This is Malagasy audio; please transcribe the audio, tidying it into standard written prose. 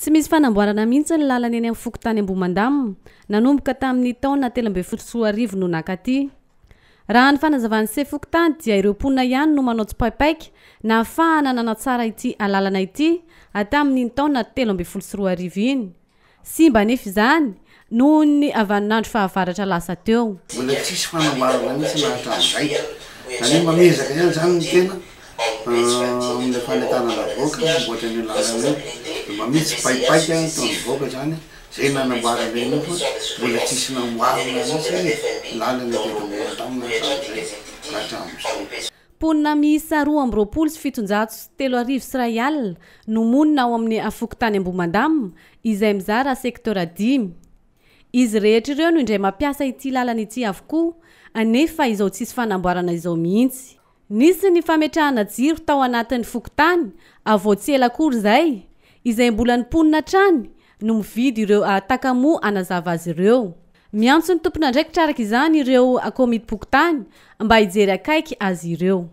Tsy misy fanamboarana mihitsy ny lalana eny amin'ny fokotany Ambohimandamina, nanomboka tamin'ny taona 2014 no nakaty. Raha ny fanazavan'ny fokotany dia ireo mponina ihany no manao tsipaipaika na ahafahana nanatsara ity lalana ity hatamin'ny taona 2014 iny. Simba nefa izany noho ny avaninandro fahavaratra lasa teo. Mbola tsisy fanamboarana mihitsy nahatram'izay. Any mamezaka ihany zany ny tena amin'ny fanetana lavoaka mboatra ny lalana mamitsy paipaika toa mivoaka zany zay nanamboarana eny fa mbola tsisy namboarana mihitsy lalana teto tamina zay hatramin'izay. Mponina miisa 2,713 no monina ao amin'ny fokotany Ambohimandamina izay mizara sektora 5. Izy rehetra ireo no indray mampiasa ity lalana ity avokoa, anefa izao tsisy fanamboarana izao mihitsy. Nisy ny fametrahana jiro tao anatin'ny fokotany, avoatsy ela akory zay, izay mbola ny mponina trany no mividy ireo takamoa anazava azy ireo. Miantso ny tompon'andraikitra araka izany ireo komity pokotany mba hijery akaiky azy ireo.